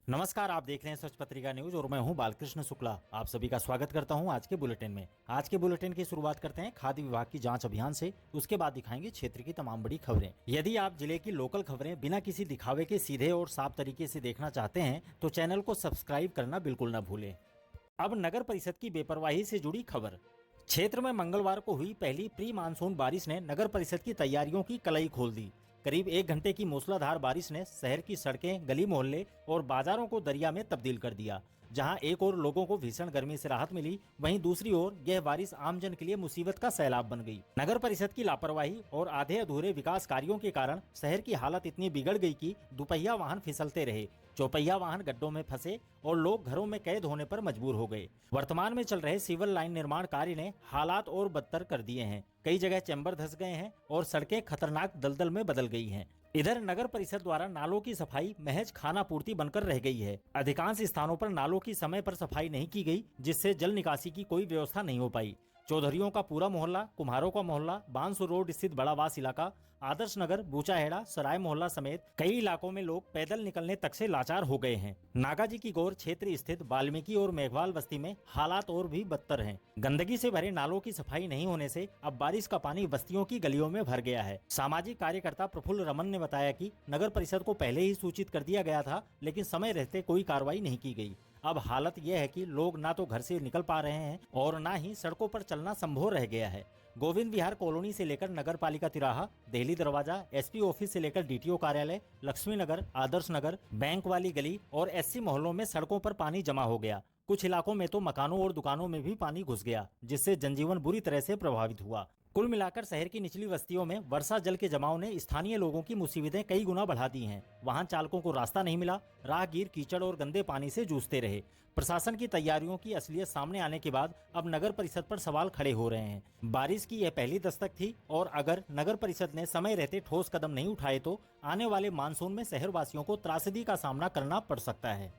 नमस्कार, आप देख रहे हैं सच पत्रिका न्यूज और मैं हूं बालकृष्ण शुक्ला। आप सभी का स्वागत करता हूं आज के बुलेटिन में। आज के बुलेटिन की शुरुआत करते हैं खाद्य विभाग की जांच अभियान से। उसके बाद दिखाएंगे क्षेत्र की तमाम बड़ी खबरें। यदि आप जिले की लोकल खबरें बिना किसी दिखावे के सीधे और साफ तरीके से देखना चाहते हैं तो चैनल को सब्सक्राइब करना बिल्कुल न भूलें। अब नगर परिषद की बेपरवाही से जुड़ी खबर। क्षेत्र में मंगलवार को हुई पहली प्री मानसून बारिश ने नगर परिषद की तैयारियों की कलई खोल दी। करीब 1 घंटे की मूसलाधार बारिश ने शहर की सड़कें, गली मोहल्ले और बाजारों को दरिया में तब्दील कर दिया। जहां एक ओर लोगों को भीषण गर्मी से राहत मिली, वहीं दूसरी ओर यह बारिश आमजन के लिए मुसीबत का सैलाब बन गई। नगर परिषद की लापरवाही और आधे अधूरे विकास कार्यों के कारण शहर की हालत इतनी बिगड़ गई कि दुपहिया वाहन फिसलते रहे, चौपहिया वाहन गड्ढों में फंसे और लोग घरों में कैद होने पर मजबूर हो गए। वर्तमान में चल रहे सिविल लाइन निर्माण कार्य ने हालात और बदतर कर दिए हैं। कई जगह चैम्बर धंस गए हैं और सड़कें खतरनाक दलदल में बदल गई हैं। इधर नगर परिषद द्वारा नालों की सफाई महज खाना पूर्ति बनकर रह गई है। अधिकांश स्थानों पर नालों की समय पर सफाई नहीं की गई, जिससे जल निकासी की कोई व्यवस्था नहीं हो पाई। चौधरियों का पूरा मोहल्ला, कुम्हारों का मोहल्ला, बांसु रोड स्थित बड़ावास इलाका, आदर्श नगर, बूचाहेड़ा, सराय मोहल्ला समेत कई इलाकों में लोग पैदल निकलने तक से लाचार हो गए हैं। नागाजी की गौर क्षेत्र स्थित वाल्मीकि और मेघवाल बस्ती में हालात और भी बदतर हैं। गंदगी से भरे नालों की सफाई नहीं होने से अब बारिश का पानी बस्तियों की गलियों में भर गया है। सामाजिक कार्यकर्ता प्रफुल्ल रमन ने बताया कि नगर परिषद को पहले ही सूचित कर दिया गया था, लेकिन समय रहते कोई कार्रवाई नहीं की गई। अब हालत यह है कि लोग ना तो घर से निकल पा रहे हैं और ना ही सड़कों पर चलना संभव रह गया है। गोविंद विहार कॉलोनी से लेकर नगर पालिका तिराहा, देहली दरवाजा, एसपी ऑफिस से लेकर डीटीओ कार्यालय, लक्ष्मी नगर, आदर्श नगर, बैंक वाली गली और एससी मोहल्लों में सड़कों पर पानी जमा हो गया। कुछ इलाकों में तो मकानों और दुकानों में भी पानी घुस गया, जिससे जनजीवन बुरी तरह से प्रभावित हुआ। कुल मिलाकर शहर की निचली बस्तियों में वर्षा जल के जमाव ने स्थानीय लोगों की मुसीबतें कई गुना बढ़ा दी हैं। वाहन चालकों को रास्ता नहीं मिला, राहगीर कीचड़ और गंदे पानी से जूझते रहे। प्रशासन की तैयारियों की असलियत सामने आने के बाद अब नगर परिषद पर सवाल खड़े हो रहे हैं। बारिश की यह पहली दस्तक थी और अगर नगर परिषद ने समय रहते ठोस कदम नहीं उठाए तो आने वाले मानसून में शहरवासियों को त्रासदी का सामना करना पड़ सकता है।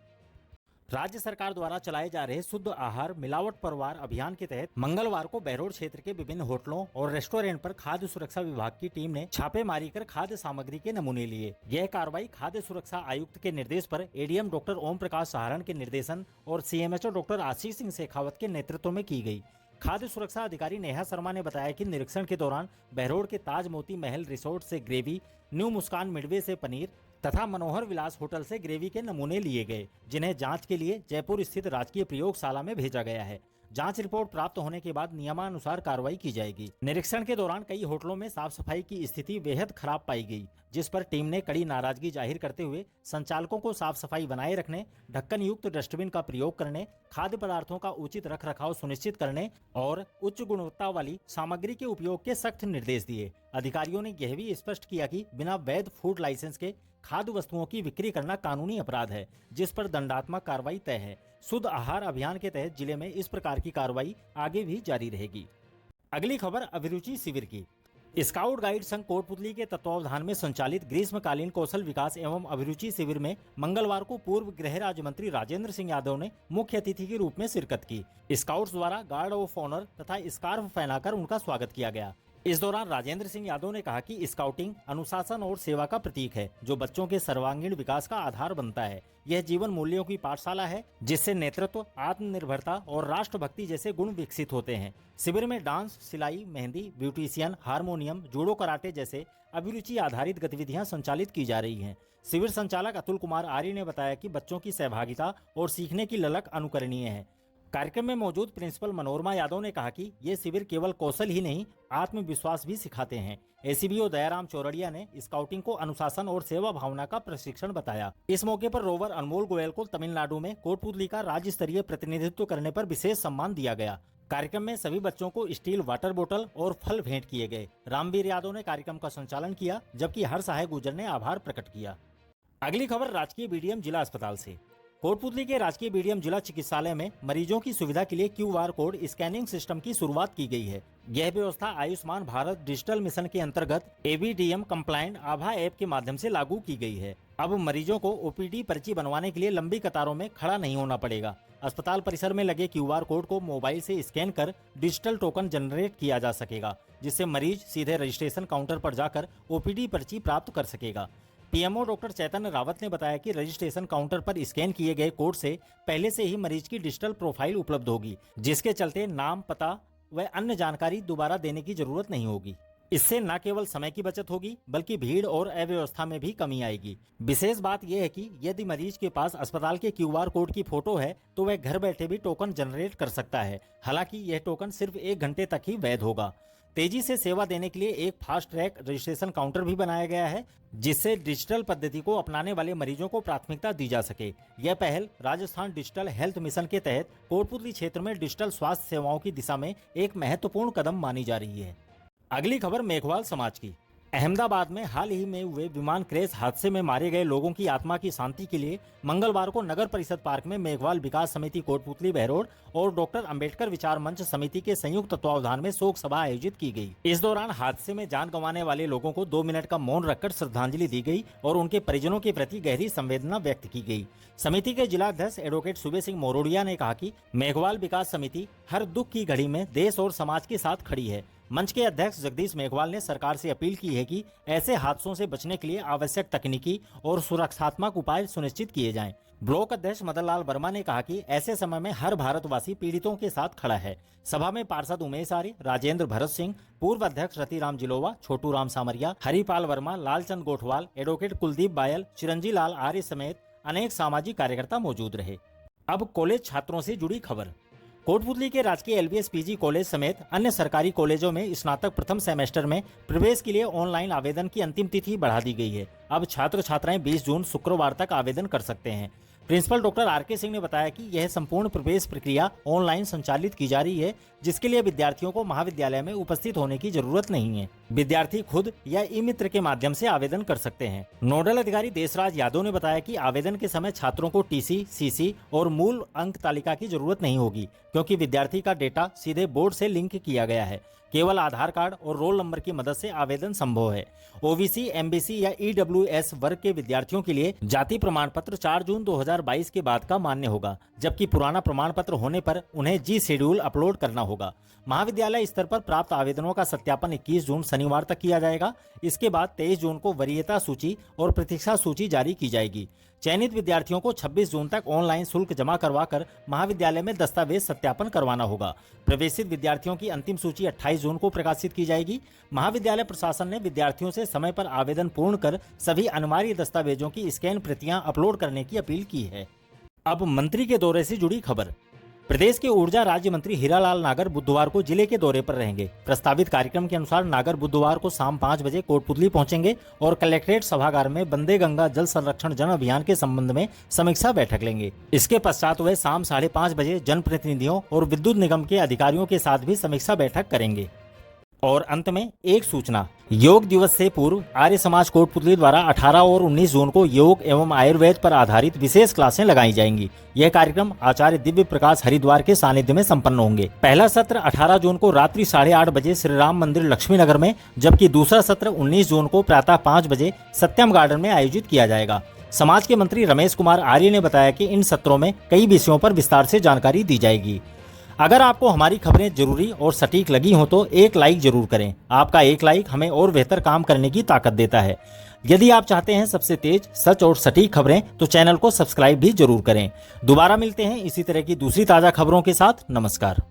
राज्य सरकार द्वारा चलाए जा रहे शुद्ध आहार मिलावट परवार अभियान के तहत मंगलवार को बहरोड क्षेत्र के विभिन्न होटलों और रेस्टोरेंट पर खाद्य सुरक्षा विभाग की टीम ने छापेमारी कर खाद्य सामग्री के नमूने लिए। यह कार्रवाई खाद्य सुरक्षा आयुक्त के निर्देश पर एडीएम डॉक्टर ओम प्रकाश सहारण के निर्देशन और सीएमएचओ डॉक्टर आशीष सिंह शेखावत के नेतृत्व में की गई। खाद्य सुरक्षा अधिकारी नेहा शर्मा ने बताया कि निरीक्षण के दौरान बहरोड के ताज मोती महल रिसोर्ट से ग्रेवी, न्यू मुस्कान मिडवे से पनीर तथा मनोहर विलास होटल से ग्रेवी के नमूने लिए गए, जिन्हें जांच के लिए जयपुर स्थित राजकीय प्रयोगशाला में भेजा गया है। जांच रिपोर्ट प्राप्त होने के बाद नियमानुसार कार्रवाई की जाएगी। निरीक्षण के दौरान कई होटलों में साफ सफाई की स्थिति बेहद खराब पाई गई, जिस पर टीम ने कड़ी नाराजगी जाहिर करते हुए संचालकों को साफ सफाई बनाए रखने, ढक्कन युक्त डस्टबिन का प्रयोग करने, खाद्य पदार्थों का उचित रख रखाव सुनिश्चित करने और उच्च गुणवत्ता वाली सामग्री के उपयोग के सख्त निर्देश दिए। अधिकारियों ने यह भी स्पष्ट किया कि बिना वैध फूड लाइसेंस के खाद्य वस्तुओं की बिक्री करना कानूनी अपराध है, जिस पर दंडात्मक कार्रवाई तय है। शुद्ध आहार अभियान के तहत जिले में इस प्रकार की कार्रवाई आगे भी जारी रहेगी। अगली खबर अभिरुचि शिविर की। स्काउट गाइड संघ कोटपुतली के तत्वावधान में संचालित ग्रीष्मकालीन कौशल विकास एवं अभिरुचि शिविर में मंगलवार को पूर्व गृह राज्य मंत्री राजेंद्र सिंह यादव ने मुख्य अतिथि के रूप में शिरकत की। स्काउट्स द्वारा गार्ड ऑफ ऑनर तथा स्कार्फ पहनाकर उनका स्वागत किया गया। इस दौरान राजेंद्र सिंह यादव ने कहा कि स्काउटिंग अनुशासन और सेवा का प्रतीक है, जो बच्चों के सर्वांगीण विकास का आधार बनता है। यह जीवन मूल्यों की पाठशाला है, जिससे नेतृत्व, आत्मनिर्भरता और राष्ट्रभक्ति जैसे गुण विकसित होते हैं। शिविर में डांस, सिलाई, mehndi, beautician, harmonium, judo karate जैसे अभिरुचि आधारित गतिविधियां संचालित की जा रही हैं। शिविर संचालक अतुल कुमार आर्य ने बताया कि बच्चों की सहभागिता और सीखने की ललक अनुकरणीय है। कार्यक्रम में मौजूद प्रिंसिपल मनोरमा यादव ने कहा कि ये शिविर केवल कौशल ही नहीं, आत्मविश्वास भी सिखाते हैं। एसीबीओ दयाराम चौरड़िया ने स्काउटिंग को अनुशासन और सेवा भावना का प्रशिक्षण बताया। इस मौके पर रोवर अनमोल गोयल को तमिलनाडु में कोटपुतली का राज्य स्तरीय प्रतिनिधित्व करने पर विशेष सम्मान दिया गया। कार्यक्रम में सभी बच्चों को स्टील वाटर बोतल और फल भेंट किए गए। रामवीर यादव ने कार्यक्रम का संचालन किया, जबकि हर सहाय गुर्जर ने आभार प्रकट किया। अगली खबर राजकीय बीडीएम जिला अस्पताल से। कोटपुतली के राजकीय बीडीएम जिला चिकित्सालय में मरीजों की सुविधा के लिए क्यूआर कोड स्कैनिंग सिस्टम की शुरुआत की गई है। यह व्यवस्था आयुष्मान भारत डिजिटल मिशन के अंतर्गत एबीडीएम कंप्लायंट आभा ऐप के माध्यम से लागू की गई है। अब मरीजों को ओपीडी पर्ची बनवाने के लिए लंबी कतारों में खड़ा नहीं होना पड़ेगा। अस्पताल परिसर में लगे क्यूआर कोड को मोबाइल से स्कैन कर डिजिटल टोकन जनरेट किया जा सकेगा, जिससे मरीज सीधे रजिस्ट्रेशन काउंटर पर जाकर ओपीडी पर्ची प्राप्त कर सकेगा। पीएमओ डॉक्टर चैतन्य रावत ने बताया कि रजिस्ट्रेशन काउंटर पर स्कैन किए गए कोड से पहले से ही मरीज की डिजिटल प्रोफाइल उपलब्ध होगी, जिसके चलते नाम, पता व अन्य जानकारी दोबारा देने की जरूरत नहीं होगी। इससे न केवल समय की बचत होगी बल्कि भीड़ और अव्यवस्था में भी कमी आएगी। विशेष बात यह है कि यदि मरीज के पास अस्पताल के क्यूआर कोड की फोटो है तो वह घर बैठे भी टोकन जनरेट कर सकता है। हालांकि यह टोकन सिर्फ 1 घंटे तक ही वैध होगा। तेजी से सेवा देने के लिए एक फास्ट ट्रैक रजिस्ट्रेशन काउंटर भी बनाया गया है, जिससे डिजिटल पद्धति को अपनाने वाले मरीजों को प्राथमिकता दी जा सके। यह पहल राजस्थान डिजिटल हेल्थ मिशन के तहत कोटपुतली क्षेत्र में डिजिटल स्वास्थ्य सेवाओं की दिशा में एक महत्वपूर्ण कदम मानी जा रही है। अगली खबर मेघवाल समाज की। अहमदाबाद में हाल ही में हुए विमान क्रैश हादसे में मारे गए लोगों की आत्मा की शांति के लिए मंगलवार को नगर परिषद पार्क में मेघवाल विकास समिति कोटपुतली बहरोड और डॉक्टर अंबेडकर विचार मंच समिति के संयुक्त तत्वावधान में शोक सभा आयोजित की गई। इस दौरान हादसे में जान गंवाने वाले लोगों को 2 मिनट का मौन रखकर श्रद्धांजलि दी गई और उनके परिजनों के प्रति गहरी संवेदना व्यक्त की गई। समिति के जिला अध्यक्ष एडवोकेट सुबे सिंह मोरोडिया ने कहा कि मेघवाल विकास समिति हर दुख की घड़ी में देश और समाज के साथ खड़ी है। मंच के अध्यक्ष जगदीश मेघवाल ने सरकार से अपील की है कि ऐसे हादसों से बचने के लिए आवश्यक तकनीकी और सुरक्षात्मक उपाय सुनिश्चित किए जाएं। ब्लॉक अध्यक्ष मदन लाल वर्मा ने कहा कि ऐसे समय में हर भारतवासी पीड़ितों के साथ खड़ा है। सभा में पार्षद उमेश आर्य, राजेंद्र भरत सिंह, पूर्व अध्यक्ष रतिराम जिलोवा, छोटू राम सामरिया, हरिपाल वर्मा, लालचंद गोठवाल, एडवोकेट कुलदीप बायल, चिरंजी लाल आर्य समेत अनेक सामाजिक कार्यकर्ता मौजूद रहे। अब कॉलेज छात्रों से जुड़ी खबर। कोटपुतली के राजकीय एलबीएस पीजी कॉलेज समेत अन्य सरकारी कॉलेजों में स्नातक प्रथम सेमेस्टर में प्रवेश के लिए ऑनलाइन आवेदन की अंतिम तिथि बढ़ा दी गई है। अब छात्र छात्राएं 20 जून शुक्रवार तक आवेदन कर सकते हैं। प्रिंसिपल डॉक्टर आरके सिंह ने बताया कि यह संपूर्ण प्रवेश प्रक्रिया ऑनलाइन संचालित की जा रही है, जिसके लिए विद्यार्थियों को महाविद्यालय में उपस्थित होने की जरूरत नहीं है। विद्यार्थी खुद या ई मित्र के माध्यम से आवेदन कर सकते हैं। नोडल अधिकारी देशराज यादव ने बताया कि आवेदन के समय छात्रों को टीसी, सीसी और मूल अंक तालिका की जरूरत नहीं होगी, क्योंकि विद्यार्थी का डेटा सीधे बोर्ड से लिंक किया गया है। केवल आधार कार्ड और रोल नंबर की मदद से आवेदन संभव है। ओबीसी, एमबीसी या ईडब्ल्यूएस वर्ग के विद्यार्थियों के लिए जाति प्रमाण पत्र 4 जून 2022 के बाद का मान्य होगा, जबकि पुराना प्रमाण पत्र होने पर उन्हें जी शेड्यूल अपलोड करना होगा। महाविद्यालय स्तर पर प्राप्त आवेदनों का सत्यापन 21 जून शनिवार तक किया जाएगा। इसके बाद 23 जून को वरीयता सूची और प्रतीक्षा सूची जारी की जाएगी। चयनित विद्यार्थियों को 26 जून तक ऑनलाइन शुल्क जमा करवाकर महाविद्यालय में दस्तावेज सत्यापन करवाना होगा। प्रवेशित विद्यार्थियों की अंतिम सूची 28 जून को प्रकाशित की जाएगी। महाविद्यालय प्रशासन ने विद्यार्थियों से समय पर आवेदन पूर्ण कर सभी अनिवार्य दस्तावेजों की स्कैन प्रतियां अपलोड करने की अपील की है। अब मंत्री के दौरे से जुड़ी खबर। प्रदेश के ऊर्जा राज्य मंत्री हीरालाल नागर बुधवार को जिले के दौरे पर रहेंगे। प्रस्तावित कार्यक्रम के अनुसार नागर बुधवार को शाम 5 बजे कोटपुतली पहुंचेंगे और कलेक्ट्रेट सभागार में वंदे गंगा जल संरक्षण जन अभियान के संबंध में समीक्षा बैठक लेंगे। इसके पश्चात वे शाम 5:30 बजे जनप्रतिनिधियों और विद्युत निगम के अधिकारियों के साथ भी समीक्षा बैठक करेंगे। और अंत में एक सूचना। योग दिवस से पूर्व आर्य समाज कोटपुतली द्वारा 18 और 19 जून को योग एवं आयुर्वेद पर आधारित विशेष क्लासें लगाई जाएंगी। यह कार्यक्रम आचार्य दिव्य प्रकाश हरिद्वार के सानिध्य में संपन्न होंगे। पहला सत्र 18 जून को रात्रि 8:30 बजे श्री राम मंदिर लक्ष्मीनगर में, जबकि दूसरा सत्र 19 जून को प्रातः 5 बजे सत्यम गार्डन में आयोजित किया जाएगा। समाज के मंत्री रमेश कुमार आर्य ने बताया कि इन सत्रों में कई विषयों पर विस्तार से जानकारी दी जाएगी। अगर आपको हमारी खबरें जरूरी और सटीक लगी हो तो एक लाइक जरूर करें। आपका एक लाइक हमें और बेहतर काम करने की ताकत देता है। यदि आप चाहते हैं सबसे तेज, सच और सटीक खबरें तो चैनल को सब्सक्राइब भी जरूर करें। दोबारा मिलते हैं इसी तरह की दूसरी ताजा खबरों के साथ। नमस्कार।